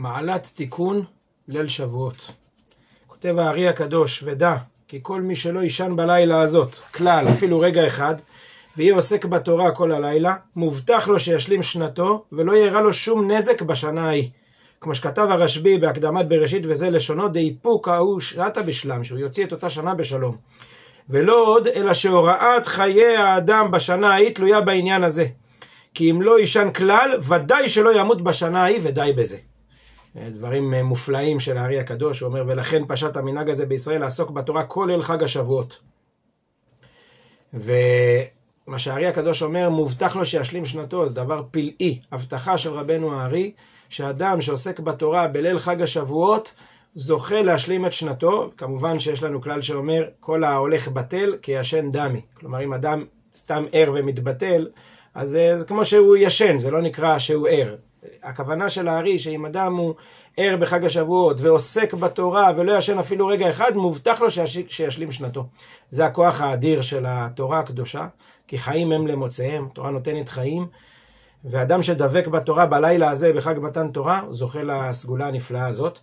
מעלת תיקון ליל שבועות. כותב הארי הקדוש, ודע כי כל מי שלא ישן בלילה הזאת כלל אפילו רגע אחד ויהיה עוסק בתורה כל הלילה, מובטח לו שישלים שנתו ולא יראה לו שום נזק בשנה ההיא. כמו שכתב הרשב"י בהקדמת בראשית, וזה לשונו, דאיפוק ההוא שעת בשלם, שהוא יוציא את אותה שנה בשלום. ולא עוד אלא שהוראת חיי האדם בשנה ההיא תלויה בעניין הזה, כי אם לא ישן כלל ודאי שלא ימות בשנה ההיא, ודי בזה. דברים מופלאים של הארי הקדוש. הוא אומר, ולכן פשט המנהג הזה בישראל לעסוק בתורה כל ליל חג השבועות. ומה שהארי הקדוש אומר, מובטח לו שישלים שנתו, זה דבר פלאי, הבטחה של רבנו הארי, שאדם שעוסק בתורה בליל חג השבועות זוכה להשלים את שנתו. כמובן שיש לנו כלל שאומר, כל ההולך בטל כישן דמי. כלומר, אם אדם סתם ער ומתבטל, אז זה כמו שהוא ישן, זה לא נקרא שהוא ער. הכוונה של הארי שאם אדם הוא ער בחג השבועות ועוסק בתורה ולא ישן אפילו רגע אחד, מובטח לו שישלים שנתו. זה הכוח האדיר של התורה הקדושה, כי חיים הם למוצאיהם, תורה נותנת חיים, ואדם שדבק בתורה בלילה הזה בחג מתן תורה זוכה לסגולה הנפלאה הזאת.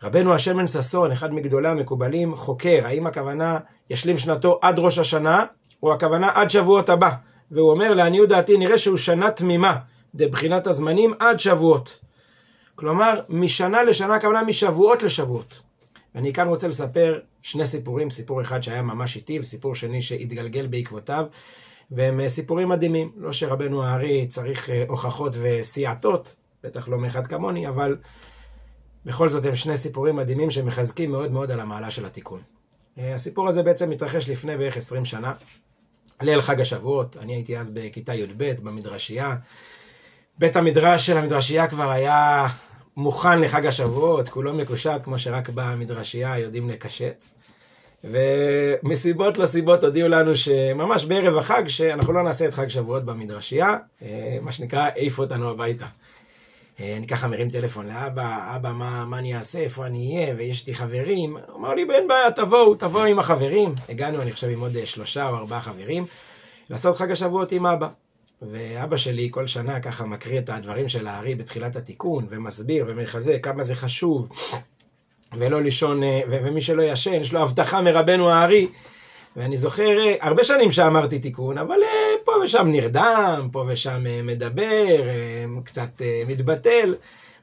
רבנו השמן ששון, אחד מגדולי המקובלים, חוקר האם הכוונה ישלים שנתו עד ראש השנה או הכוונה עד שבועות הבא, והוא אומר, לעניות דעתי נראה שהוא שנה תמימה בבחינת הזמנים עד שבועות. כלומר, משנה לשנה, הכוונה משבועות לשבועות. ואני כאן רוצה לספר שני סיפורים, סיפור אחד שהיה ממש איתי, וסיפור שני שהתגלגל בעקבותיו, והם סיפורים מדהימים. לא שרבנו הארי צריך הוכחות וסייעתות, בטח לא מאחד כמוני, אבל בכל זאת הם שני סיפורים מדהימים שמחזקים מאוד מאוד על המעלה של התיקון. הסיפור הזה בעצם מתרחש לפני בערך 20 שנה, ליל חג השבועות. אני הייתי אז בכיתה י"ב במדרשייה. בית המדרש של המדרשייה כבר היה מוכן לחג השבועות, כולו מקושט, כמו שרק במדרשייה יודעים לקשט. ומסיבות לא סיבות הודיעו לנו שממש בערב החג שאנחנו לא נעשה את חג שבועות במדרשייה, מה שנקרא העיפו אותנו הביתה. אני ככה מרים טלפון לאבא, אבא מה אני אעשה, איפה אני אהיה, ויש לי חברים. הוא אמר לי, אין בעיה, תבואו עם החברים. הגענו, אני חושב, עם עוד 3 או 4 חברים, לעשות חג השבועות עם אבא. ואבא שלי כל שנה ככה מקריא את הדברים של הארי בתחילת התיקון, ומסביר ומחזק כמה זה חשוב, ולא לישון, ומי שלא ישן, יש לו הבטחה מרבנו הארי. ואני זוכר הרבה שנים שאמרתי תיקון, אבל פה ושם נרדם, פה ושם מדבר, קצת מתבטל.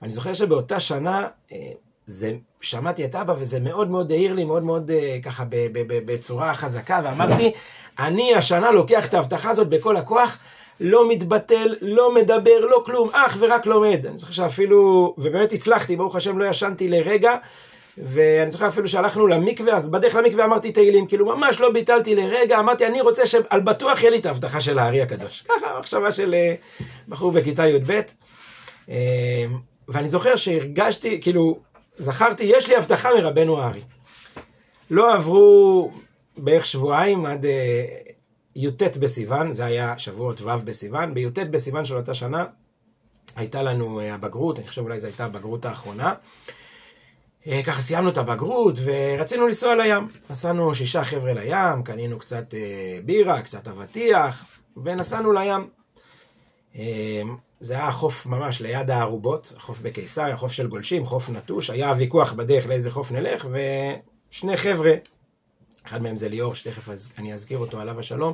אני זוכר שבאותה שנה שמעתי את אבא, וזה מאוד מאוד העיר לי, מאוד מאוד ככה בצורה חזקה, ואמרתי, אני השנה לוקח את ההבטחה הזאת בכל הכוח, לא מתבטל, לא מדבר, לא כלום, אך ורק לומד. אני זוכר שאפילו, ובאמת הצלחתי, ברוך השם לא ישנתי לרגע, ואני זוכר אפילו שהלכנו למקווה, אז בדרך למקווה אמרתי תהילים, כאילו ממש לא ביטלתי לרגע, אמרתי אני רוצה שעל בטוח יהיה לי את ההבטחה של הארי הקדוש. ככה, מחשבה של בחור בכיתה י"ב. ואני זוכר שהרגשתי, כאילו, זכרתי, יש לי הבטחה מרבנו הארי. לא עברו בערך שבועיים עד י"ט בסיוון, זה היה שבועות ו' בסיוון, בי"ט בסיוון של אותה שנה, הייתה לנו הבגרות, אני חושב אולי זו הייתה הבגרות האחרונה, ככה סיימנו את הבגרות ורצינו לנסוע לים. נסענו 6 חבר'ה לים, קנינו קצת בירה, קצת אבטיח, ונסענו לים. זה היה חוף ממש ליד הערובות, חוף בקיסריה, חוף של גולשים, חוף נטוש. היה ויכוח בדרך לאיזה חוף נלך, ושני חבר'ה, אחד מהם זה ליאור, שתכף אני אזכיר אותו עליו השלום,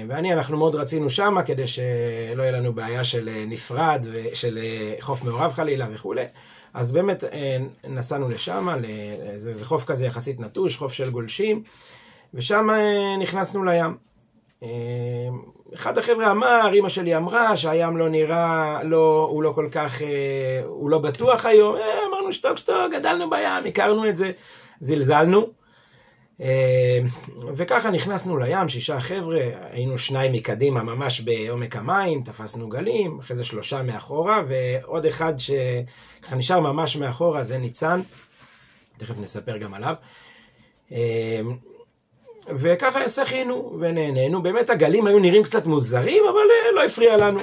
אנחנו מאוד רצינו שם, כדי שלא יהיה לנו בעיה של נפרד, של חוף מעורב חלילה וכו'. אז באמת נסענו לשם, זה חוף כזה יחסית נטוש, חוף של גולשים, ושם נכנסנו לים. אחד החבר'ה אמר, אמא שלי אמרה שהים לא נראה, הוא לא כל כך, הוא לא בטוח היום. אמרנו שטוק, גדלנו בים, הכרנו את זה, זלזלנו. וככה נכנסנו לים, 6 חבר'ה, היינו 2 מקדימה ממש בעומק המים, תפסנו גלים, אחרי זה 3 מאחורה, ועוד אחד שככה נשאר ממש מאחורה, זה ניצן, תכף נספר גם עליו. וככה שחינו ונהנינו, באמת הגלים היו נראים קצת מוזרים, אבל לא הפריע לנו.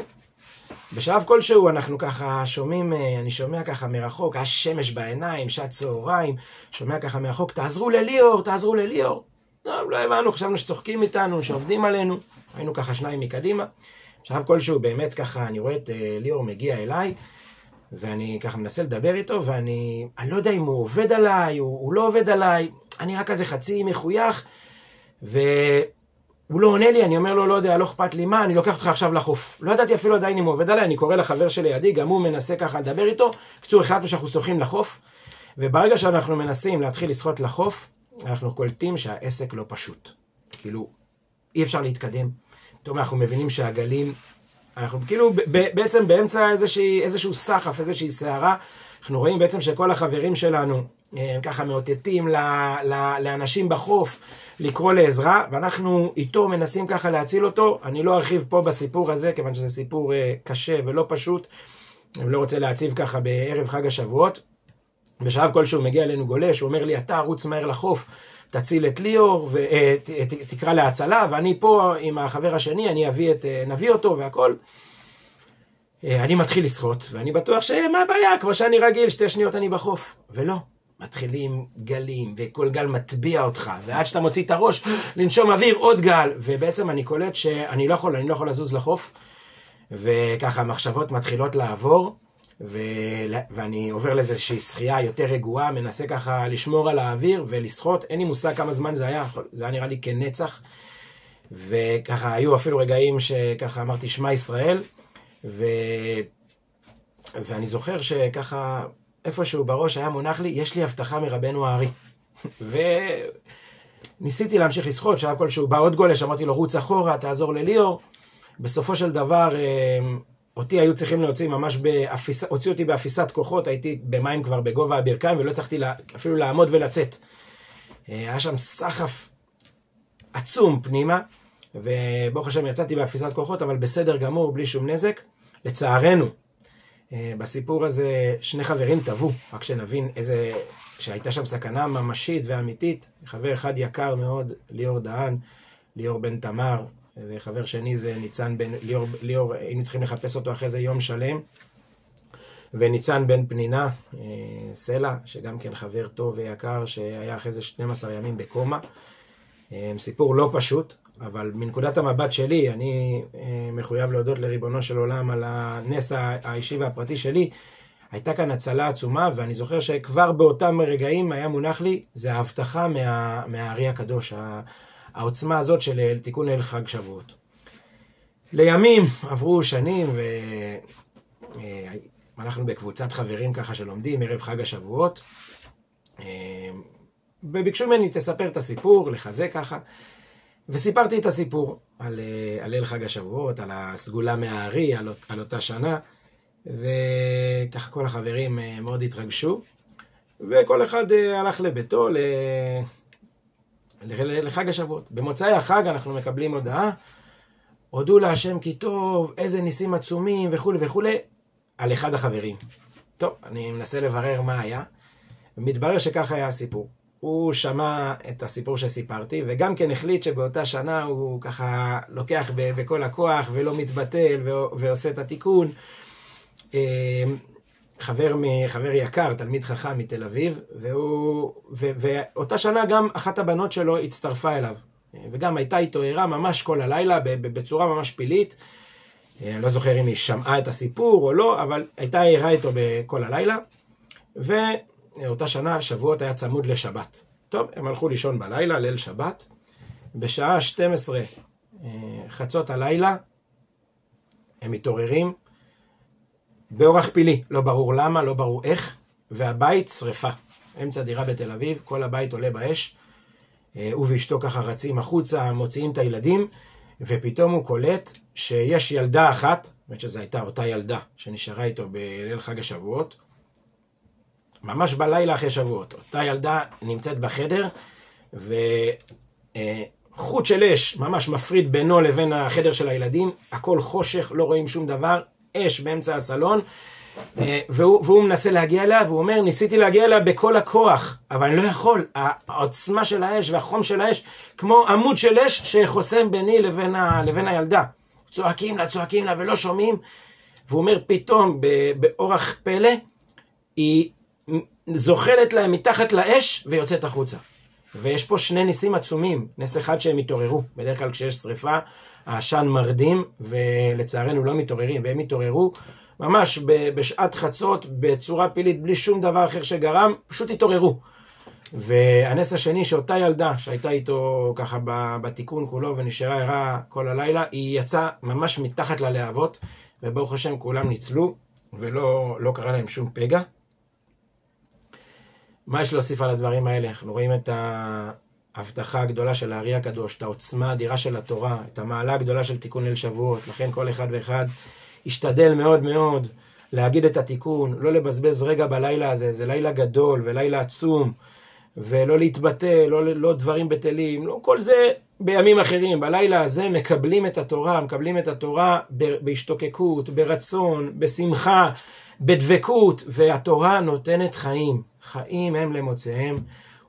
בשלב כלשהו אנחנו ככה שומעים, אני שומע ככה מרחוק, השמש בעיניים, שעת צהריים, שומע ככה מרחוק, תעזרו לליאור, תעזרו לליאור. לא הבנו, חשבנו שצוחקים איתנו, שעובדים עלינו, היינו ככה 2 מקדימה. בשלב כלשהו באמת ככה, אני רואה את ליאור מגיע אליי, ואני ככה מנסה לדבר איתו, ואני לא יודע אם הוא עובד עליי, הוא לא עובד עליי, אני רק כזה חצי מחוייך, והוא לא עונה לי, אני אומר לו, לא יודע, לא אכפת לי מה, אני לוקח אותך עכשיו לחוף. לא ידעתי אפילו עדיין אם הוא עובד עליי, אני קורא לחבר שלידי, גם הוא מנסה ככה לדבר איתו, קצור, החלטנו שאנחנו שוחים לחוף, וברגע שאנחנו מנסים להתחיל לשחות לחוף, אנחנו קולטים שהעסק לא פשוט. כאילו, אי אפשר להתקדם. פתאום אנחנו מבינים שהגלים, אנחנו כאילו בעצם באמצע איזשהו סחף, איזושהי סערה, אנחנו רואים בעצם שכל החברים שלנו ככה מאותתים לאנשים בחוף לקרוא לעזרה, ואנחנו איתו מנסים ככה להציל אותו. אני לא ארחיב פה בסיפור הזה, כיוון שזה סיפור קשה ולא פשוט, אני לא רוצה להציב ככה בערב חג השבועות. בשלב כלשהו מגיע אלינו גולש, הוא אומר לי, אתה רוץ מהר לחוף, תציל את ליאור, ותקרא להצלה, ואני פה עם החבר השני, אני נביא אותו והכל. אני מתחיל לשחות, ואני בטוח שמה הבעיה, כמו שאני רגיל, 2 שניות אני בחוף. ולא, מתחילים גלים, וכל גל מטביע אותך, ועד שאתה מוציא את הראש, לנשום אוויר, עוד גל, ובעצם אני קולט שאני לא יכול לזוז לחוף, וככה המחשבות מתחילות לעבור, ואני עובר לאיזושהי שחייה יותר רגועה, מנסה ככה לשמור על האוויר ולשחות. אין לי מושג כמה זמן זה היה נראה לי כנצח, וככה היו אפילו רגעים שככה אמרתי שמע ישראל, ואני זוכר שככה איפשהו בראש היה מונח לי, יש לי הבטחה מרבנו הארי. וניסיתי להמשיך לשחות, שעה כלשהו בא עוד גולש, אמרתי לו רוץ אחורה, תעזור לליאור. בסופו של דבר אותי היו צריכים להוציא ממש הוציאו אותי באפיסת כוחות, הייתי במים כבר בגובה הברכיים, ולא הצלחתי אפילו לעמוד ולצאת. היה שם סחף עצום פנימה, וברוך השם יצאתי באפיסת כוחות, אבל בסדר גמור, בלי שום נזק. לצערנו, בסיפור הזה 2 חברים טבעו, רק שנבין שהייתה שם סכנה ממשית ואמיתית. חבר אחד יקר מאוד, ליאור דהן, ליאור בן תמר, וחבר שני זה ניצן בן, ליאור, היינו צריכים לחפש אותו אחרי זה יום שלם, וניצן בן פנינה, סלע, שגם כן חבר טוב ויקר, שהיה אחרי זה 12 ימים בקומה. סיפור לא פשוט, אבל מנקודת המבט שלי, אני מחויב להודות לריבונו של עולם על הנס האישי והפרטי שלי. הייתה כאן הצלה עצומה, ואני זוכר שכבר באותם רגעים היה מונח לי, זה ההבטחה מהארי הקדוש, העוצמה הזאת של תיקון ליל חג שבועות. לימים עברו שנים, ואנחנו בקבוצת חברים ככה שלומדים ערב חג השבועות, וביקשו ממני תספר את הסיפור, לחזק ככה, וסיפרתי את הסיפור על ליל חג השבועות, על הסגולה מהארי, על אותה שנה, וככה כל החברים מאוד התרגשו, וכל אחד הלך לביתו לחג השבועות. במוצאי החג אנחנו מקבלים הודעה, הודו להשם כי טוב, איזה ניסים עצומים וכו' וכו', על אחד החברים. טוב, אני מנסה לברר מה היה, ומתברר שככה היה הסיפור. הוא שמע את הסיפור שסיפרתי, וגם כן החליט שבאותה שנה הוא ככה לוקח בכל הכוח, ולא מתבטל, ועושה את התיקון. חבר יקר, תלמיד חכם מתל אביב, ואותה שנה גם אחת הבנות שלו הצטרפה אליו, וגם הייתה איתו ערה ממש כל הלילה, בצורה ממש פילית. אני לא זוכר אם היא שמעה את הסיפור או לא, אבל הייתה ערה איתו בכל הלילה, ואותה שנה שבועות היה צמוד לשבת. טוב, הם הלכו לישון בלילה, ליל שבת, בשעה 12 חצות הלילה, הם מתעוררים, באורח פילי, לא ברור למה, לא ברור איך, והבית שריפה. אמצע דירה בתל אביב, כל הבית עולה באש, הוא ואשתו ככה רצים החוצה, מוציאים את הילדים, ופתאום הוא קולט שיש ילדה אחת, באמת שזו הייתה אותה ילדה שנשארה איתו בליל חג השבועות, ממש בלילה אחרי שבועות. אותה ילדה נמצאת בחדר, וחוט של אש ממש מפריד בינו לבין החדר של הילדים, הכל חושך, לא רואים שום דבר, אש באמצע הסלון, והוא מנסה להגיע אליה, והוא אומר, ניסיתי להגיע אליה בכל הכוח, אבל אני לא יכול. העוצמה של האש והחום של האש, כמו עמוד של אש שחוסם ביני לבין הילדה. צועקים לה ולא שומעים, והוא אומר, פתאום באורח פלא, היא זוחלת להם מתחת לאש ויוצאת החוצה. ויש פה 2 ניסים עצומים. נס אחד שהם התעוררו. בדרך כלל כשיש שריפה, העשן מרדים, ולצערנו לא מתעוררים, והם התעוררו. ממש בשעת חצות, בצורה פלילית, בלי שום דבר אחר שגרם, פשוט התעוררו. והנס השני שאותה ילדה שהייתה איתו ככה בתיקון כולו ונשארה ערה כל הלילה, היא יצאה ממש מתחת ללהבות, וברוך השם כולם ניצלו ולא קרה להם שום פגע. מה יש להוסיף על הדברים האלה? אנחנו רואים את ההבטחה הגדולה של הארי הקדוש, את העוצמה האדירה של התורה, את המעלה הגדולה של תיקון ליל שבועות. לכן כל אחד ואחד ישתדל מאוד מאוד להגיד את התיקון, לא לבזבז רגע בלילה הזה, זה לילה גדול ולילה עצום, ולא להתבטא, לא דברים בטלים, לא כל זה בימים אחרים. בלילה הזה מקבלים את התורה בהשתוקקות, ברצון, בשמחה, בדבקות, והתורה נותנת חיים. חיים הם למוצאיהם,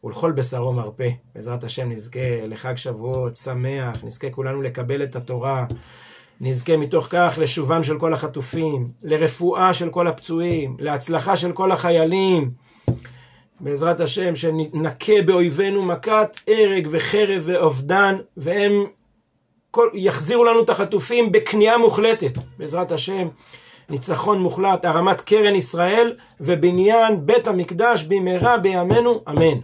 ולכל בשרו מרפא. בעזרת השם נזכה לחג שבועות שמח, נזכה כולנו לקבל את התורה, נזכה מתוך כך לשובם של כל החטופים, לרפואה של כל הפצועים, להצלחה של כל החיילים. בעזרת השם שנקה באויבינו מכת הרג וחרב ואובדן, והם יחזירו לנו את החטופים בכניעה מוחלטת. בעזרת השם ניצחון מוחלט, הרמת קרן ישראל ובניין בית המקדש במהרה בימינו, אמן.